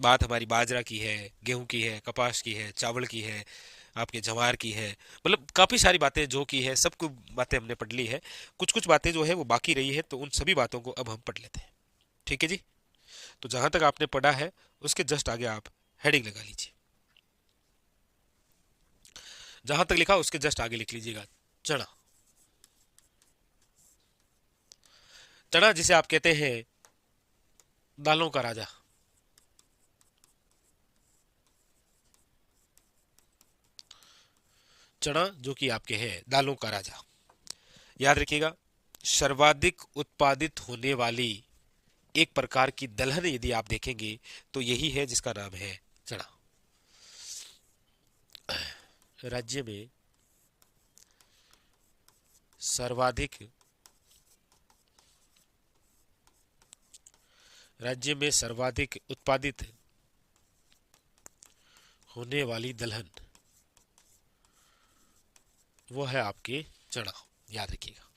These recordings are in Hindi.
बात हमारी बाजरा की है, गेहूं की है, कपास की है, चावल की है, आपके जवार की है, मतलब काफी सारी बातें जो की है, सब कुछ बातें हमने पढ़ ली है। कुछ कुछ बातें जो है वो बाकी रही है, तो उन सभी बातों को अब हम पढ़ लेते हैं। ठीक है जी। तो जहां तक आपने पढ़ा है उसके जस्ट आगे आप हेडिंग लगा लीजिए। जहां तक लिखा उसके जस्ट आगे लिख लीजिएगा चना। चना जिसे आप कहते हैं दालों का राजा। चना जो कि आपके हैं दालों का राजा। याद रखिएगा, सर्वाधिक उत्पादित होने वाली एक प्रकार की दलहन यदि आप देखेंगे तो यही है जिसका नाम है चना। राज्य में सर्वाधिक राज्य में सर्वाधिक उत्पादित होने वाली दलहन वो है आपके चना। याद रखिएगा।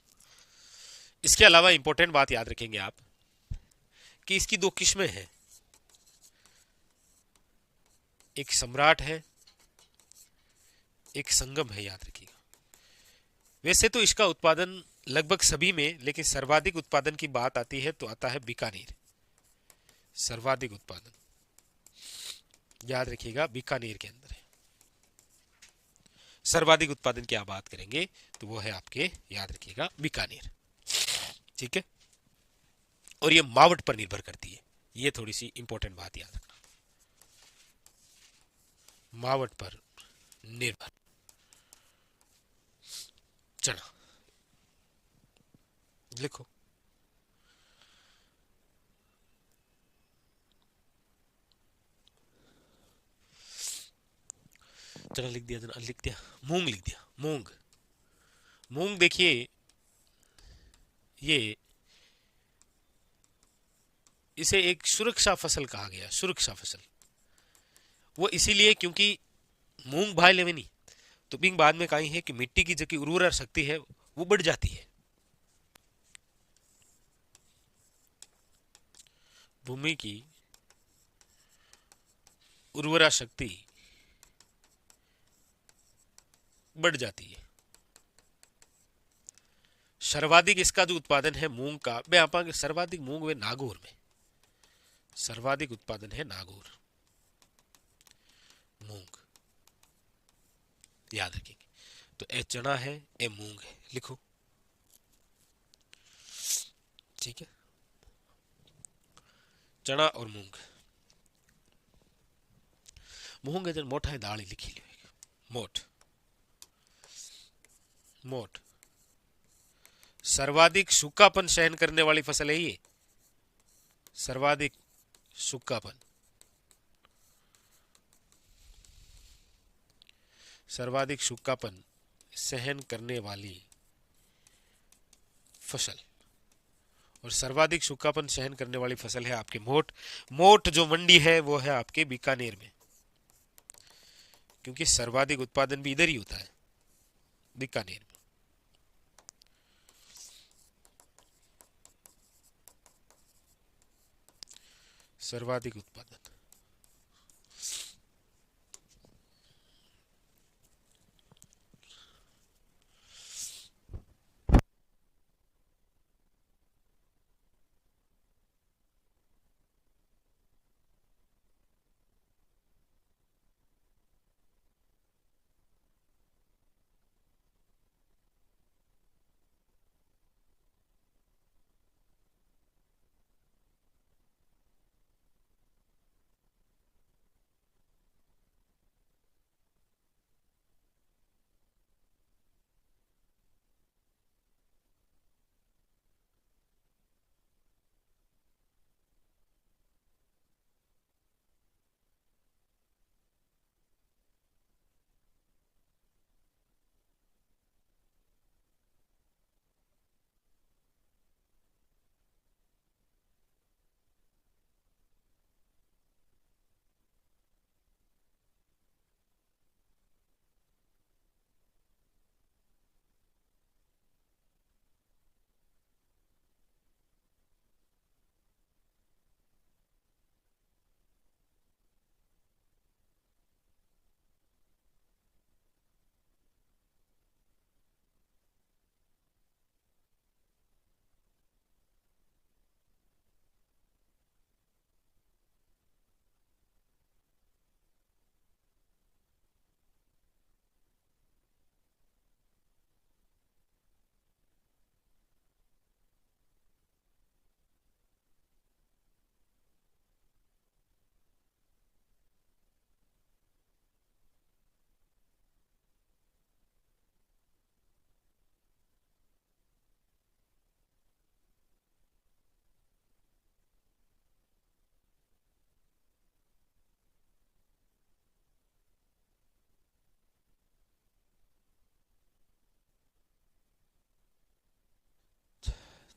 इसके अलावा इंपॉर्टेंट बात याद रखेंगे आप कि इसकी दो किस्में हैं, एक सम्राट है, एक संगम है। याद रखिएगा। वैसे तो इसका उत्पादन लगभग सभी में, लेकिन सर्वाधिक उत्पादन की बात आती है तो आता है बीकानेर। सर्वाधिक उत्पादन याद रखिएगा बीकानेर के अंदर है। सर्वाधिक उत्पादन की आप बात करेंगे तो वो है आपके, याद रखिएगा, बीकानेर। ठीक है। और ये मावट पर निर्भर करती है, ये थोड़ी सी इंपॉर्टेंट बात याद रखना। मावट पर निर्भर चना लिखो। चना लिख दिया, चना लिख दिया, मूंग लिख दिया, मूंग। मूंग देखिए, ये इसे एक सुरक्षा फसल कहा गया। सुरक्षा फसल वो इसीलिए क्योंकि मूंग भाई लेवे नहीं, तो बिंग बाद में कही है कि मिट्टी की जो की उर्वरा शक्ति है वो बढ़ जाती है। भूमि की उर्वरा शक्ति बढ़ जाती है। सर्वाधिक इसका जो उत्पादन है मूंग का, व्यापक सर्वाधिक मूंग वे नागौर में सर्वाधिक उत्पादन है। नागौर मूंग याद रखेंगे। तो ए चना है, ए मूंग है, लिखो। ठीक है। चना और मूंग। मूंग है जन मोटा है दाल लिखी लियो। मोट मोट सर्वाधिक सूखापन सहन करने वाली फसल है ये। सर्वाधिक सूखापन, सर्वाधिक सूखापन सहन करने वाली फसल। और सर्वाधिक सूखापन सहन करने वाली फसल है आपके मोट। मोट जो मंडी है वो है आपके बीकानेर में, क्योंकि सर्वाधिक उत्पादन भी इधर ही होता है, बीकानेर में। सर्वाधिक उत्पादन।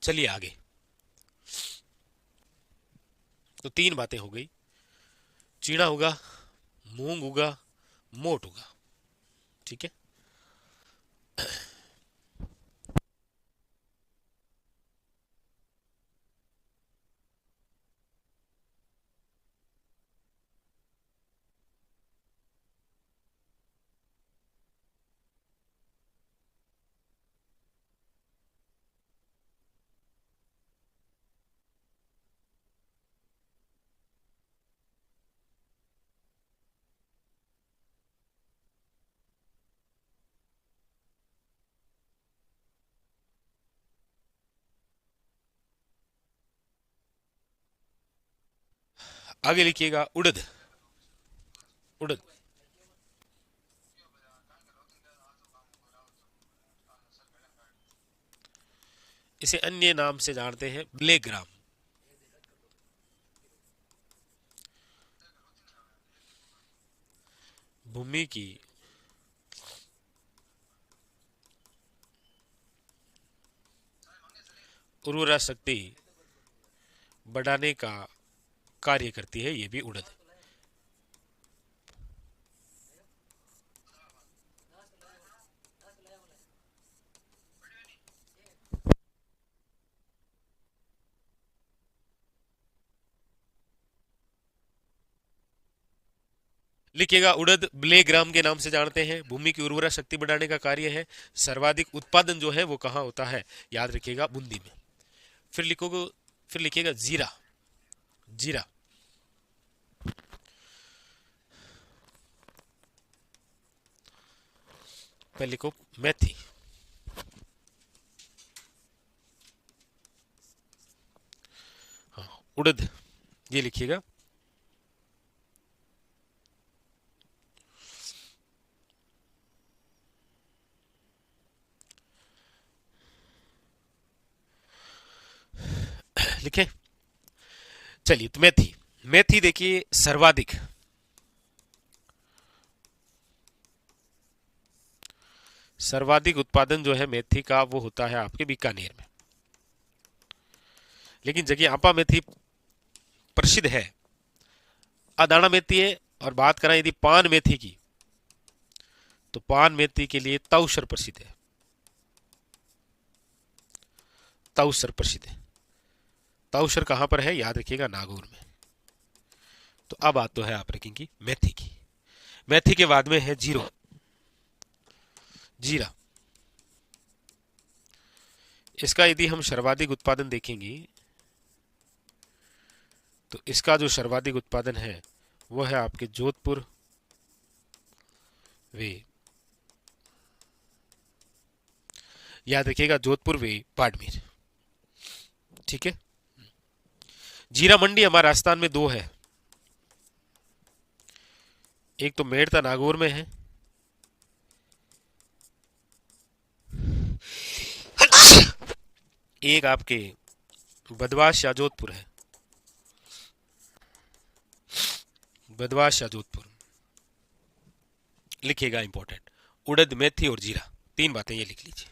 चलिए आगे। तो तीन बातें हो गई। चीड़ा होगा, मूंग होगा, मोट होगा। ठीक है। आगे लिखिएगा उड़द। उड़द, इसे अन्य नाम से जानते हैं ब्लैक ग्राम। भूमि की उर्वरा शक्ति बढ़ाने का कार्य करती है ये भी उड़द। लिखिएगा उड़द ब्लैक ग्राम के नाम से जानते हैं, भूमि की उर्वरा शक्ति बढ़ाने का कार्य है, सर्वाधिक उत्पादन जो है वो कहाँ होता है, याद रखिएगा बूंदी में। फिर लिखोगे, फिर लिखिएगा जीरा। जीरा, पहले लिखो मेथी। हाँ, उड़द ये लिखिएगा। लिखे। चलिए तो मेथी। मेथी देखिए सर्वाधिक, सर्वाधिक उत्पादन जो है मेथी का वो होता है आपके बीकानेर में। लेकिन जगह आपा मेथी प्रसिद्ध है, अदाना मेथी है। और बात करें यदि पान मेथी की, तो पान मेथी के लिए तवसर प्रसिद्ध है। तवसर प्रसिद्ध है। तवसर कहां पर है, याद रखिएगा नागौर में। तो अब बात तो है आप रखेंगी मेथी की। मेथी के बाद में है जीरो, जीरा। इसका यदि हम सर्वाधिक उत्पादन देखेंगे, तो इसका जो सर्वाधिक उत्पादन है वो है आपके जोधपुर वे, याद रखिएगा जोधपुर वे बाड़मेर। ठीक है। जीरा मंडी हमारे राजस्थान में दो है, एक तो मेड़ता नागौर में है, एक आपके बदवाश या जोधपुर है। बदवाश या जोधपुर लिखिएगा, इंपॉर्टेंट। उड़द, मेथी और जीरा, तीन बातें ये लिख लीजिए।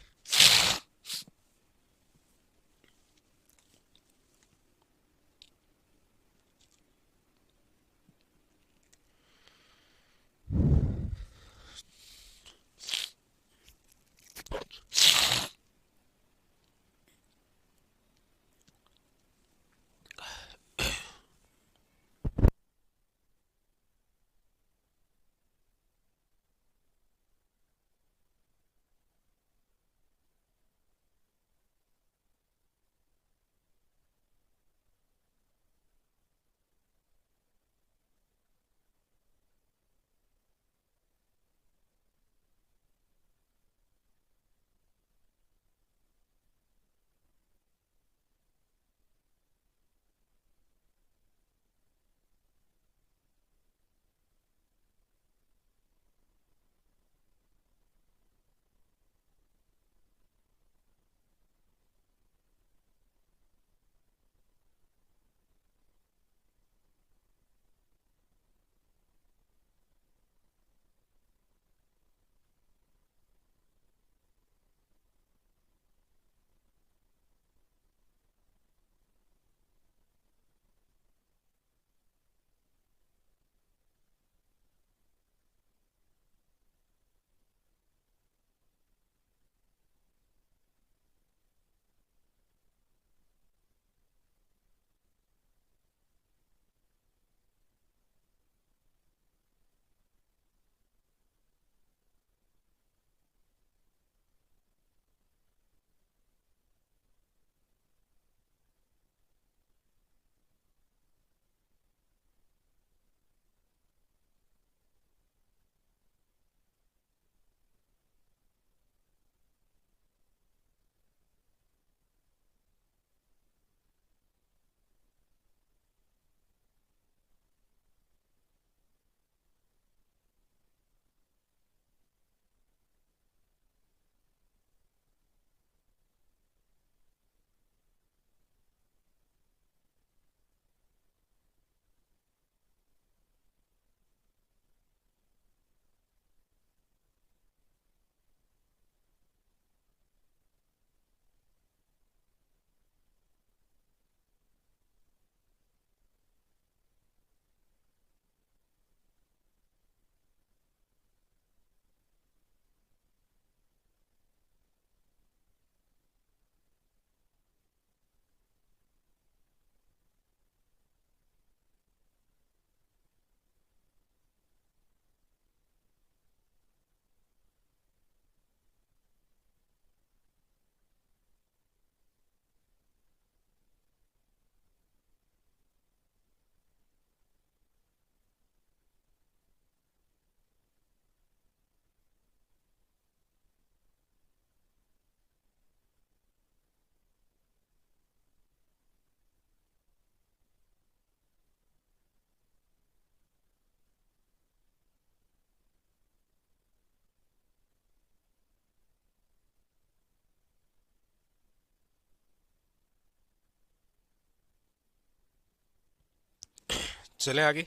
चले आगे।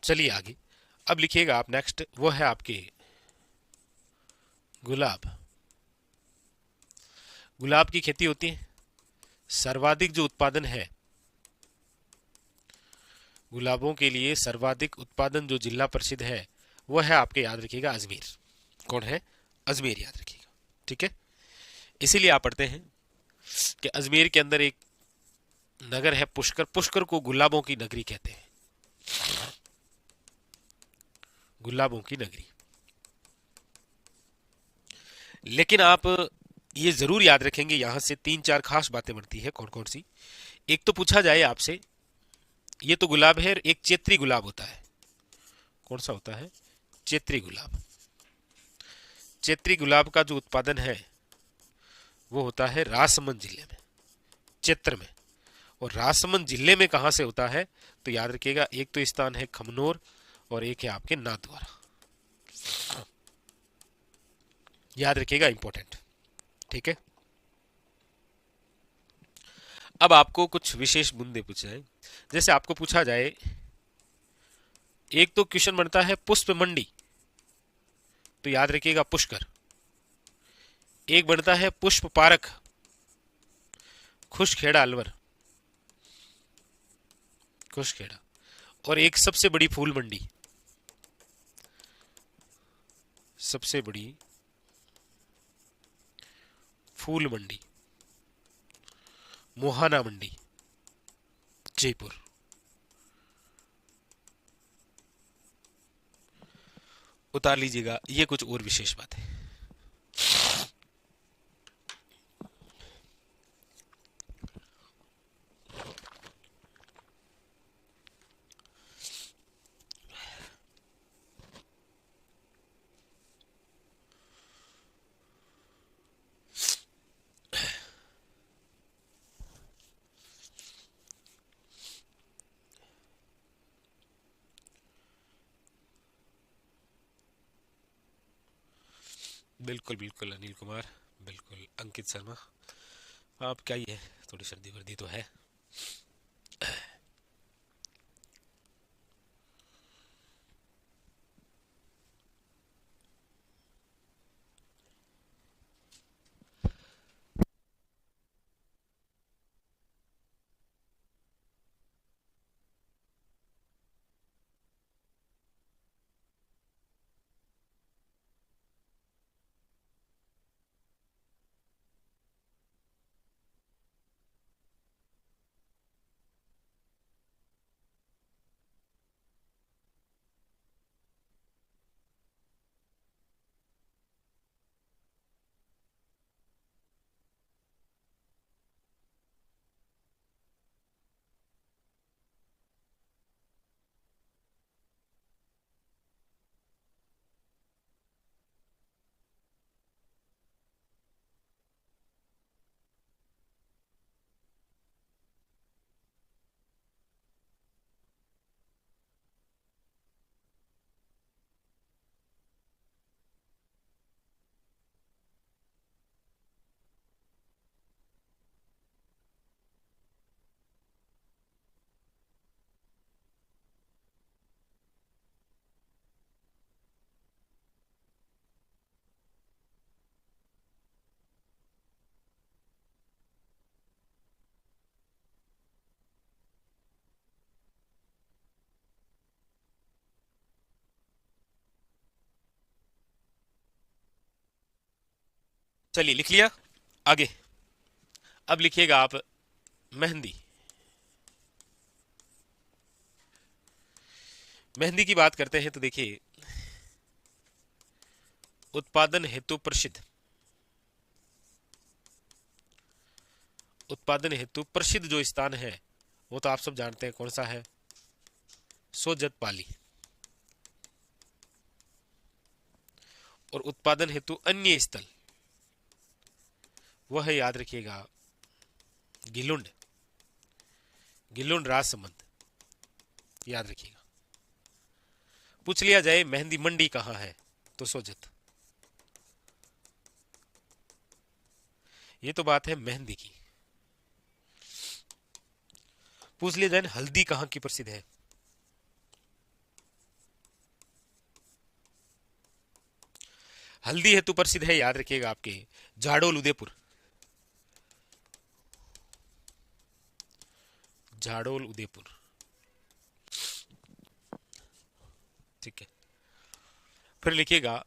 चलिए आगे। अब लिखिएगा आप नेक्स्ट, वो है आपके गुलाब। गुलाब की खेती होती है, सर्वाधिक जो उत्पादन है, गुलाबों के लिए सर्वाधिक उत्पादन जो जिला प्रसिद्ध है वो है आपके, याद रखिएगा, अजमेर। कौन है? अजमेर, याद रखिएगा। ठीक है, इसीलिए आप पढ़ते हैं कि अजमेर के अंदर एक नगर है पुष्कर, पुष्कर को गुलाबों की नगरी कहते हैं, गुलाबों की नगरी। लेकिन आप ये जरूर याद रखेंगे, यहां से तीन चार खास बातें बनती है। कौन कौन सी? एक तो पूछा जाए आपसे, ये तो गुलाब है, एक चैत्री गुलाब होता है। कौन सा होता है? चैत्री गुलाब। चैत्री गुलाब का जो उत्पादन है वो होता है राजसमंद जिले में, चैत्र में। और राजसमंद जिले में कहां से होता है? तो याद रखिएगा, एक तो स्थान है खमनोर और एक है आपके नाथद्वारा। याद रखिएगा, इंपॉर्टेंट। ठीक है, अब आपको कुछ विशेष मुद्दे पूछे जाए। जैसे आपको पूछा जाए, एक तो क्वेश्चन बनता है पुष्प मंडी, तो याद रखिएगा पुष्कर। एक बनता है पुष्प पारक, खुशखेड़ा अलवर, खुशखेड़ा। और एक सबसे बड़ी फूल मंडी, सबसे बड़ी फूल मंडी, मोहाना मंडी, जयपुर। उतार लीजिएगा, ये कुछ और विशेष बात है। बिल्कुल बिल्कुल अनिल कुमार, बिल्कुल अंकित शर्मा। आप क्या ही है, थोड़ी सर्दी वर्दी तो है। चलिए लिख लिया, आगे। अब लिखिएगा आप मेहंदी। मेहंदी की बात करते हैं तो देखिए, उत्पादन हेतु प्रसिद्ध, उत्पादन हेतु प्रसिद्ध जो स्थान है वो तो आप सब जानते हैं, कौन सा है? सोजत पाली। और उत्पादन हेतु अन्य स्थल, वह है, याद रखिएगा, गिलुंड। गिल्लुन राज संबंध, याद रखिएगा। पूछ लिया जाए मेहंदी मंडी कहाँ है, तो सोजत। ये तो बात है मेहंदी की। पूछ लिया जाए हल्दी कहाँ की प्रसिद्ध है, हल्दी हेतु प्रसिद्ध है, याद रखिएगा आपके झाड़ोल उदयपुर, झाड़ोल उदयपुर। ठीक है, फिर लिखिएगा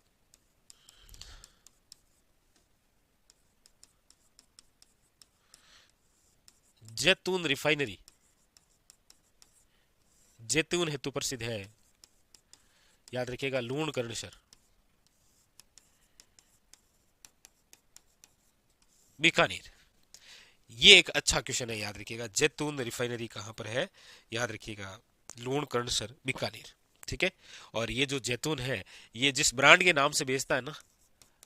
जैतून रिफाइनरी जैतून हेतु प्रसिद्ध है, याद रखिएगा लूणकरणसर, बीकानेर। ये एक अच्छा क्वेश्चन है, याद रखिएगा जैतून रिफाइनरी कहाँ पर है, याद रखिएगा लूणकरणसर, बीकानेर। ठीक है। और ये जो जैतून है, ये जिस ब्रांड के नाम से बेचता है ना,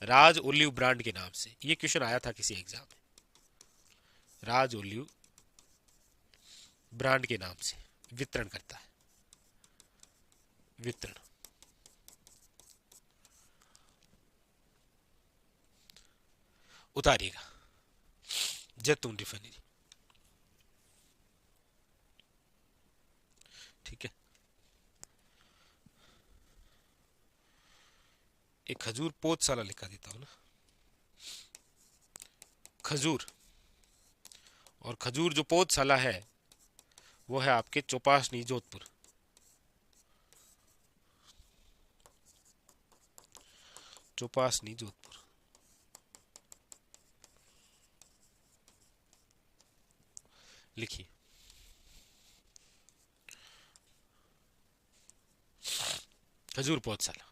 राज ओलिव ब्रांड के नाम से, ये क्वेश्चन आया था किसी एग्जाम में, राज ओलिव ब्रांड के नाम से वितरण करता है, वितरण। उतारिएगा जैतून रिफाइनरी। ठीक है। एक खजूर पोधशाला लिखा देता हूं ना, खजूर। और खजूर जो पोधशाला है वो है आपके चौपासनी जोधपुर, चौपासनी जोधपुर। लिखिए खजूर पोधशाला।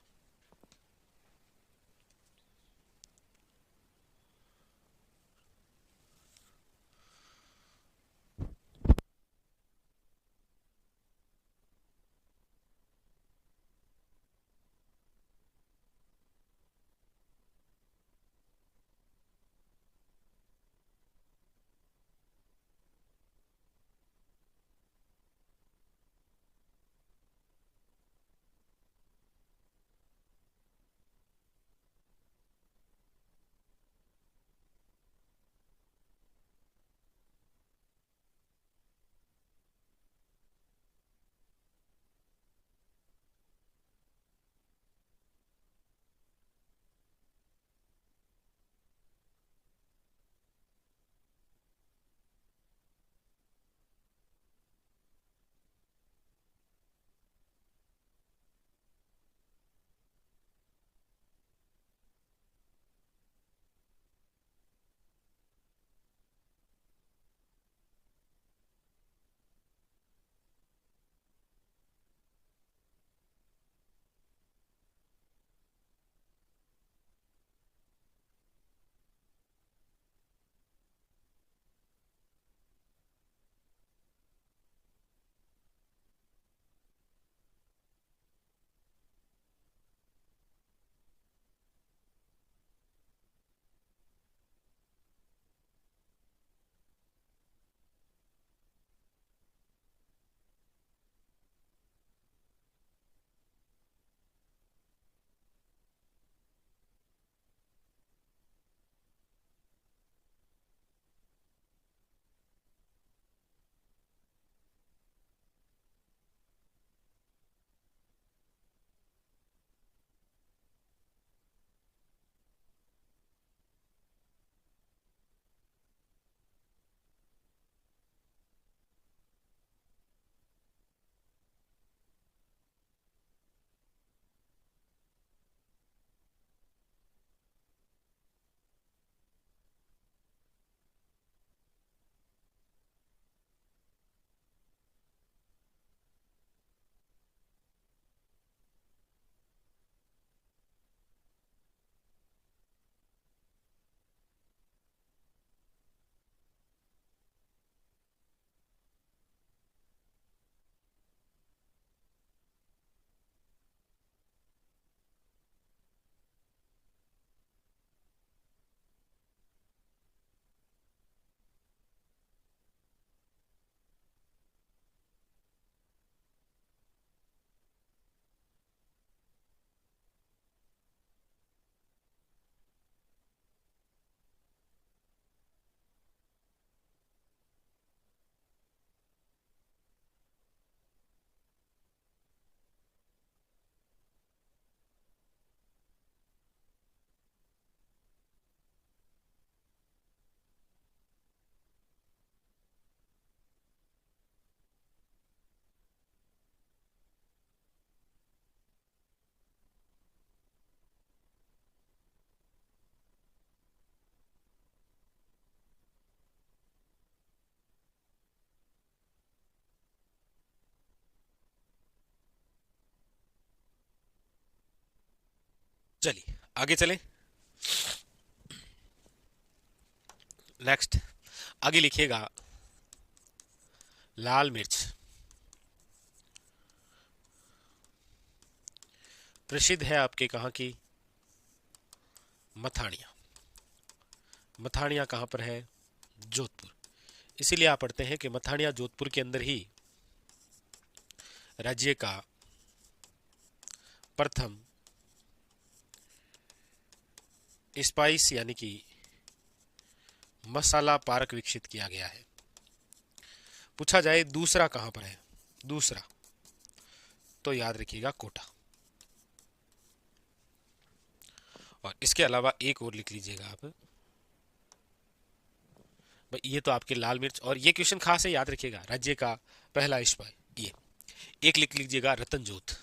चलिए आगे चलें। नेक्स्ट, आगे लिखिएगा लाल मिर्च। प्रसिद्ध है आपके कहाँ की? मथानिया। मथानिया कहाँ पर है? जोधपुर। इसीलिए आप पढ़ते हैं कि मथानिया जोधपुर के अंदर ही राज्य का प्रथम स्पाइस यानी कि मसाला पार्क विकसित किया गया है। पूछा जाए दूसरा कहां पर है, दूसरा, तो याद रखिएगा कोटा। और इसके अलावा एक और लिख लीजिएगा आप भाई, ये तो आपके लाल मिर्च, और ये क्वेश्चन खास है, याद रखिएगा, राज्य का पहला स्पाई, ये एक लिख लीजिएगा रतन जोत।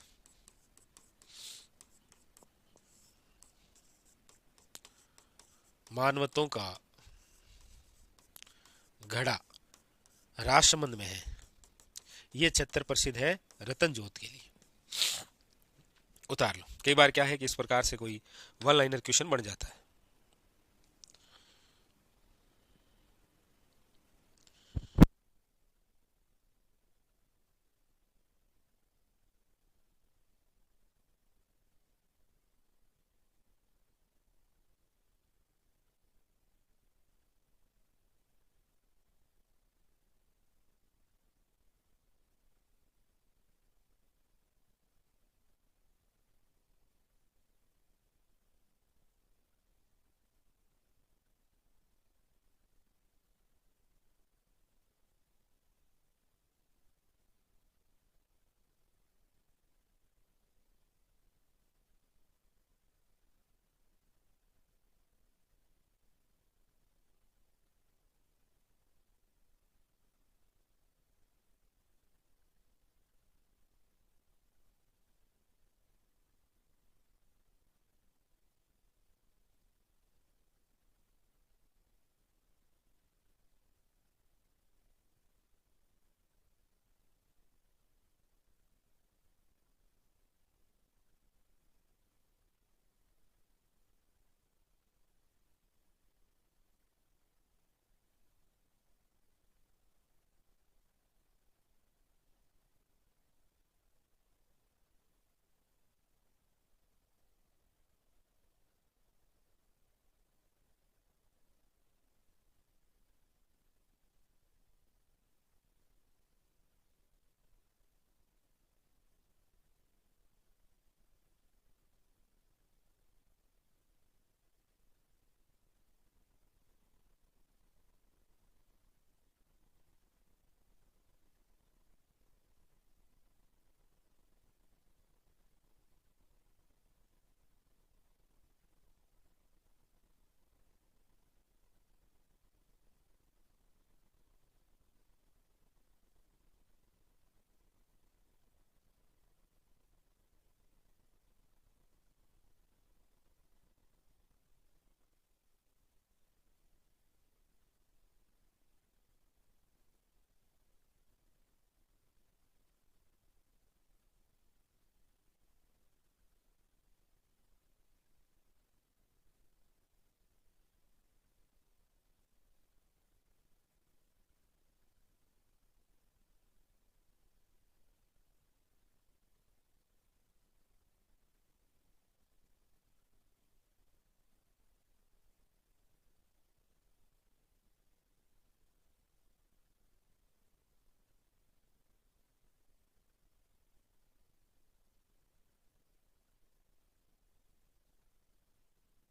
मानवतों का घड़ा राजसमंद में है, ये क्षेत्र प्रसिद्ध है रतन जोत के लिए। उतार लो। कई बार क्या है कि इस प्रकार से कोई वन लाइनर क्वेश्चन बन जाता है।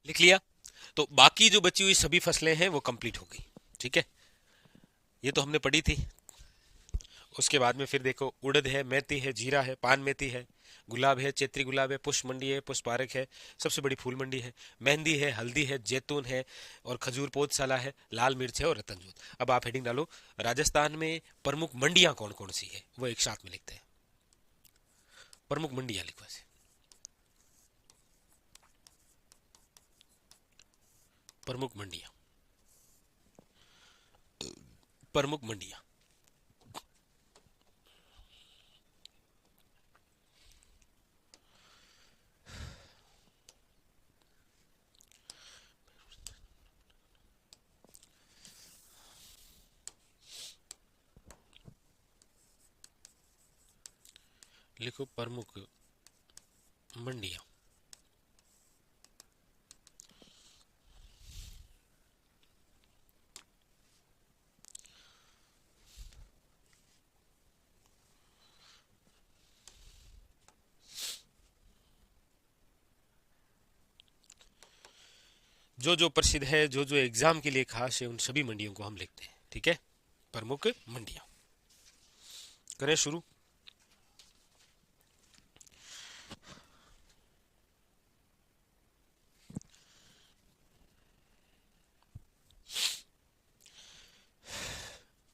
लिख लिया। तो बाकी जो बची हुई सभी फसलें हैं वो कंप्लीट हो गई। ठीक है, ये तो हमने पढ़ी थी। उसके बाद में फिर देखो, उड़द है, मेथी है, जीरा है, पान मेथी है, गुलाब है, चैत्री गुलाब है, पुष्प मंडी है, पुष्प पारक है, सबसे बड़ी फूल मंडी है, मेहंदी है, हल्दी है, जैतून है, और खजूर पौधशाला है, लाल मिर्च है और रतनजोत। अब आप हेडिंग डालो, राजस्थान में प्रमुख मंडियां कौन कौन सी है, वो एक साथ में लिखते हैं। प्रमुख मंडियां लिखो ऐसे, प्रमुख मंडियां, प्रमुख मंडियां। लिखो प्रमुख मंडियां। जो जो प्रसिद्ध है, जो जो एग्जाम के लिए खास है, उन सभी मंडियों को हम लिखते हैं। ठीक है, प्रमुख मंडियां। करें शुरू।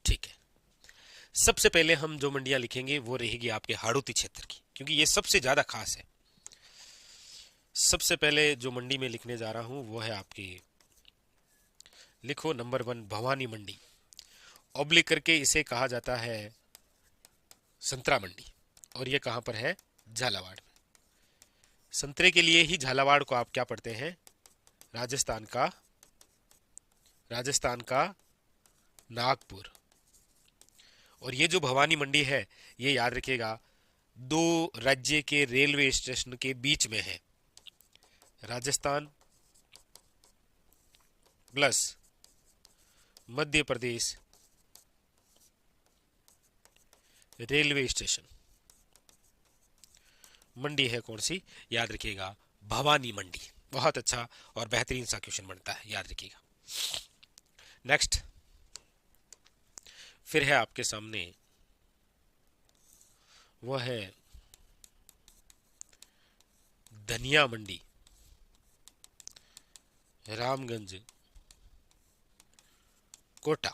ठीक है, सबसे पहले हम जो मंडियां लिखेंगे वो रहेगी आपके हाड़ौती क्षेत्र की, क्योंकि ये सबसे ज्यादा खास है। सबसे पहले जो मंडी में लिखने जा रहा हूं वो है आपकी, लिखो नंबर 1 भवानी मंडी। ऑब्लिक करके इसे कहा जाता है संतरा मंडी, और ये कहां पर है? झालावाड़ में। संतरे के लिए ही झालावाड़ को आप क्या पढ़ते हैं? राजस्थान का, राजस्थान का नागपुर। और ये जो भवानी मंडी है, ये याद रखिएगा, दो राज्य के रेलवे स्टेशन के बीच में है। Rajasthan plus Madhya Pradesh railway station. मंडी है कौन सी? याद रखिएगा, भवानी मंडी। बहुत अच्छा और बेहतरीन सा क्वेश्चन बनता है, याद रखिएगा। नेक्स्ट, फिर है आपके सामने, वह है धनिया मंडी, रामगंज कोटा।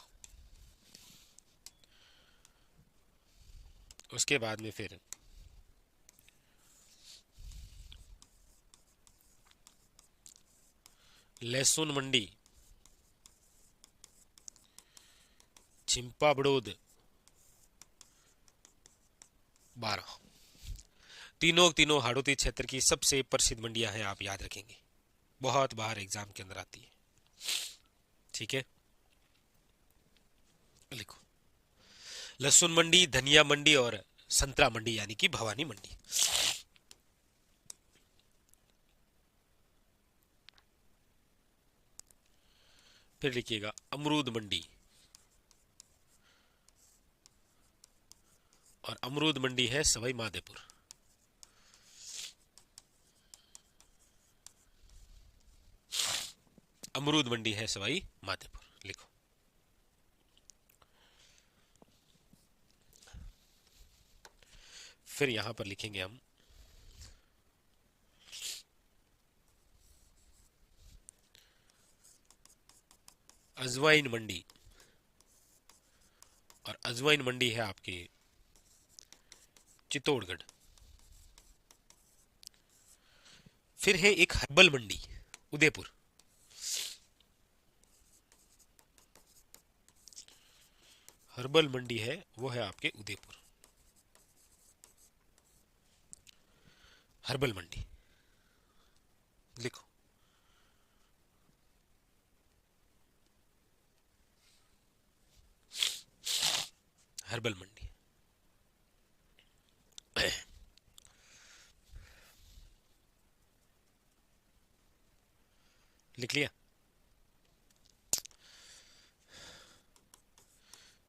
उसके बाद में फिर लहसुन मंडी, चिंपा बड़ौद 12। तीनों तीनों हाड़ौती क्षेत्र की सबसे प्रसिद्ध मंडियां हैं, आप याद रखेंगे, बहुत बार एग्जाम के अंदर आती है। ठीक है, लिखो लहसुन मंडी, धनिया मंडी और संतरा मंडी, यानी कि भवानी मंडी। फिर लिखिएगा अमरूद मंडी, और अमरूद मंडी है सवाई माधोपुर। अमरूद मंडी है सवाई माधोपुर, लिखो। फिर यहां पर लिखेंगे हम अजवाइन मंडी, और अजवाइन मंडी है आपके चित्तौड़गढ़। फिर है एक हर्बल मंडी, उदयपुर। हर्बल मंडी है, वो है आपके उदयपुर। हर्बल मंडी, लिखो। हर्बल मंडी, लिख लिया।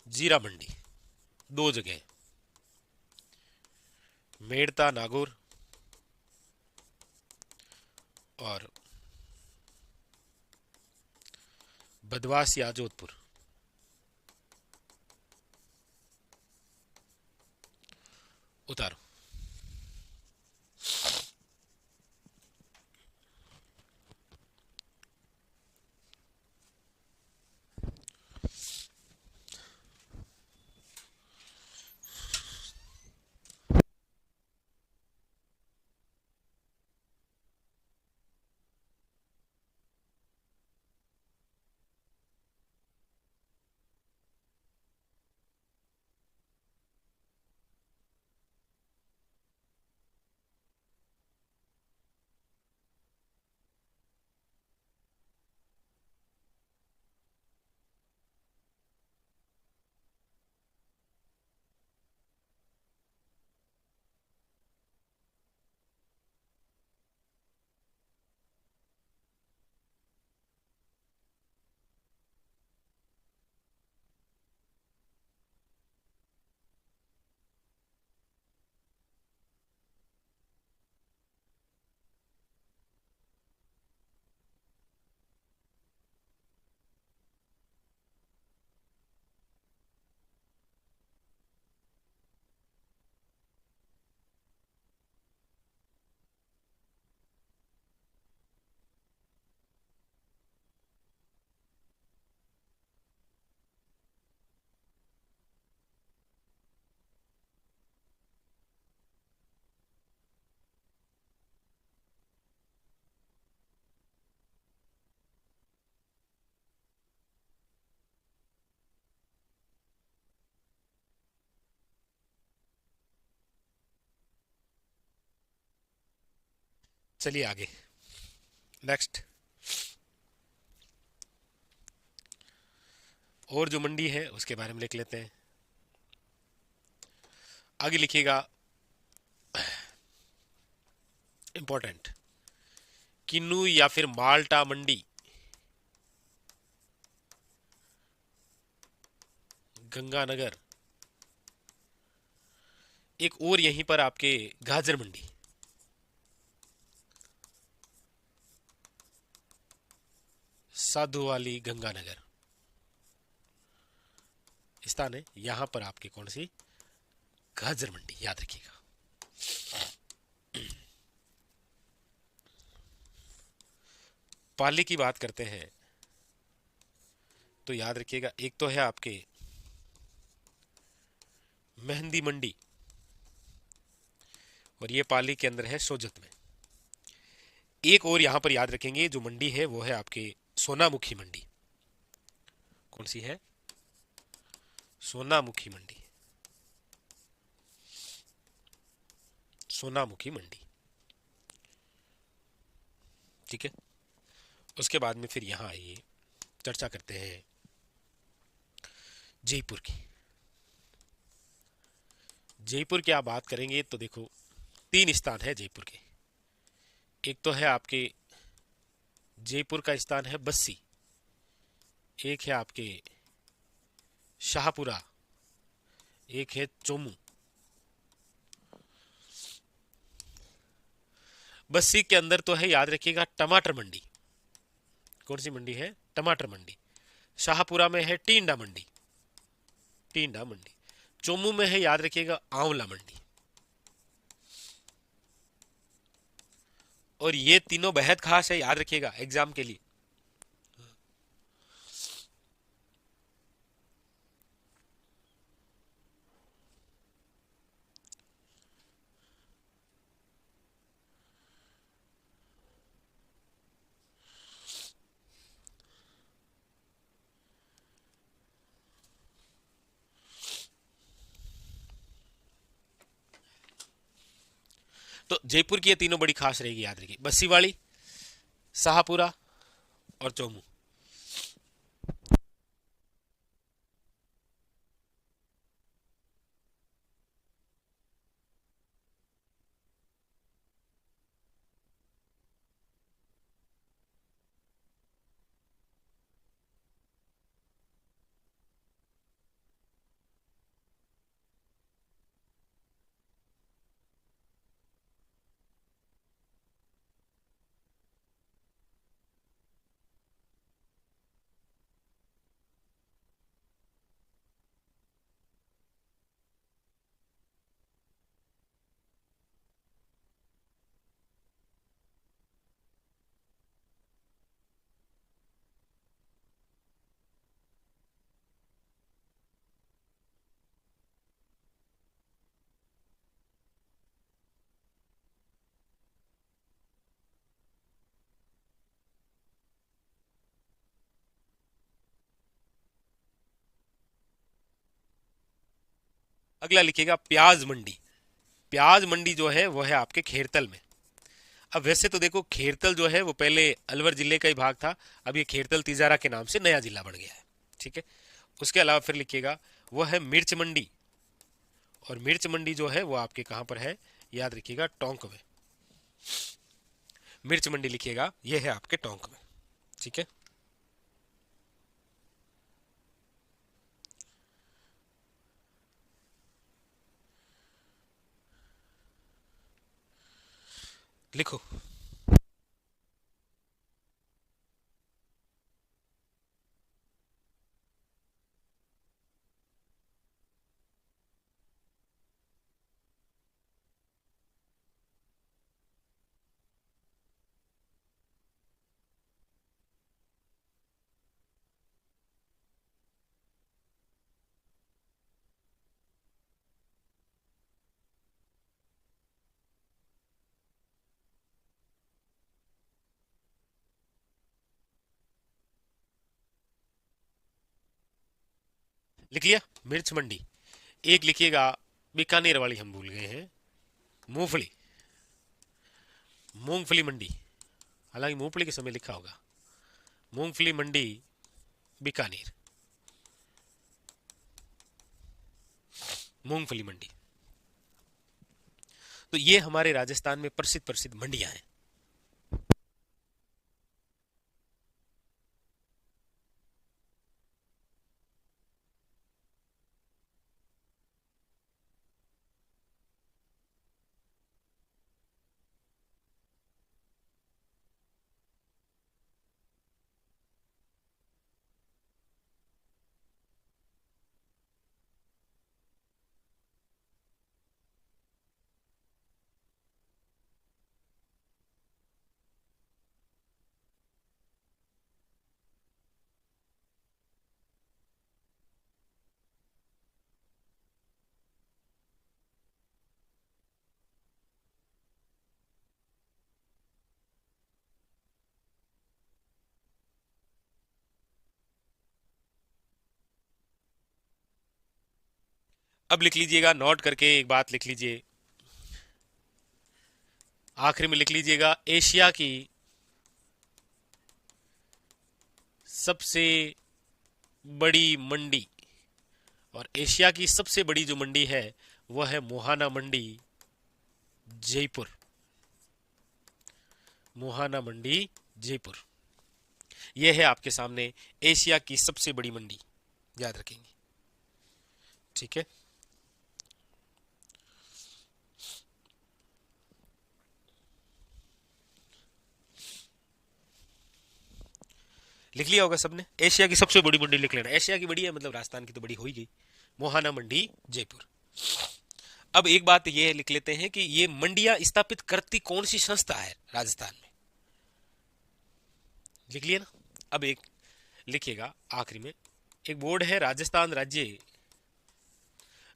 जीरा मंडी, दो जगह, मेड़ता नागौर और बदवासिया जोधपुर। उतारो। चलिए आगे। नेक्स्ट। और जो मंडी है उसके बारे में लिख लेते हैं। आगे लिखिएगा इंपॉर्टेंट, किन्नू या फिर माल्टा मंडी, गंगानगर। एक और यहीं पर आपके गाजर मंडी, साधु वाली गंगानगर स्थान है। यहां पर आपके कौन सी, गाजर मंडी, याद रखिएगा। पाली की बात करते हैं तो याद रखिएगा, एक तो है आपके मेहंदी मंडी, और ये पाली के अंदर है, सोजत में। एक और यहां पर याद रखेंगे जो मंडी है वो है आपके सोनामुखी मंडी। कौन सी है, सोनामुखी मंडी, सोनामुखी मंडी। ठीक है। उसके बाद में फिर यहां आइए, चर्चा करते हैं जयपुर की। जयपुर की आप बात करेंगे तो देखो, तीन स्थान है जयपुर के। एक तो है आपके जयपुर का स्थान है बस्सी, एक है आपके शाहपुरा, एक है चोमू। बस्सी के अंदर तो है, याद रखिएगा, टमाटर मंडी। कौन सी मंडी है, टमाटर मंडी। शाहपुरा में है टींडा मंडी, टींडा मंडी। चोमू में है, याद रखिएगा, आंवला मंडी। और ये तीनों बेहद खास है, याद रखिएगा एग्जाम के लिए। तो जयपुर की ये तीनों बड़ी खास रहेगी, याद रखिए, बस्सीवाड़ी, शाहपुरा और चोमू। अगला लिखिएगा प्याज मंडी। प्याज मंडी जो है वो है आपके खेरतल में। अब वैसे तो देखो, खेरतल जो है वो पहले अलवर जिले का ही भाग था, अब ये खेरतल तिजारा के नाम से नया जिला बन गया है। ठीक है। उसके अलावा फिर लिखिएगा वो है मिर्च मंडी, और मिर्च मंडी जो है वो आपके कहां पर है, याद रखिएगा, टोंक में। मिर्च मंडी लिखिएगा, ये है आपके टोंक में। ठीक है। लिखो। लिख लिया मिर्च मंडी। एक लिखिएगा बीकानेर वाली, हम भूल गए हैं, मूंगफली। मूंगफली मंडी, हालांकि मूंगफली के समय लिखा होगा, मूंगफली मंडी बीकानेर, मूंगफली मंडी। तो ये हमारे राजस्थान में प्रसिद्ध प्रसिद्ध मंडियां हैं। अब लिख लीजिएगा, नोट करके एक बात लिख लीजिए, आखिरी में लिख लीजिएगा, एशिया की सबसे बड़ी मंडी, और एशिया की सबसे बड़ी जो मंडी है वह है मोहाना मंडी जयपुर, मोहाना मंडी जयपुर। यह है आपके सामने एशिया की सबसे बड़ी मंडी, याद रखेंगे, ठीक है। लिख लिया होगा सबने, एशिया की सबसे बड़ी मंडी लिख लेना, एशिया की बड़ी है मतलब राजस्थान की तो बड़ी हो ही गई, मोहाना मंडी जयपुर। अब एक बात ये लिख लेते हैं कि ये मंडियां स्थापित करती कौन सी संस्था है राजस्थान में, लिख लिया ना। अब एक लिखिएगा आखिरी में, एक बोर्ड है राजस्थान राज्य,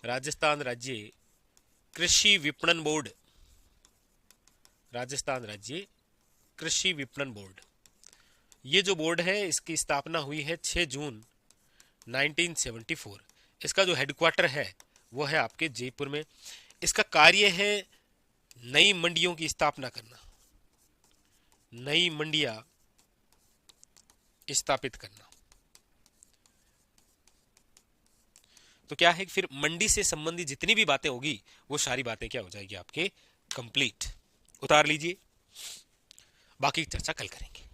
राजस्थान राज्य कृषि विपणन बोर्ड, राजस्थान राज्य कृषि विपणन बोर्ड। ये जो बोर्ड है इसकी स्थापना हुई है 6 जून 1974। इसका जो हेडक्वार्टर है वो है आपके जयपुर में। इसका कार्य है नई मंडियों की स्थापना करना, नई मंडियां स्थापित करना। तो क्या है, फिर मंडी से संबंधित जितनी भी बातें होगी वो सारी बातें क्या हो जाएगी आपके कंप्लीट। उतार लीजिए, बाकी चर्चा कल करेंगे।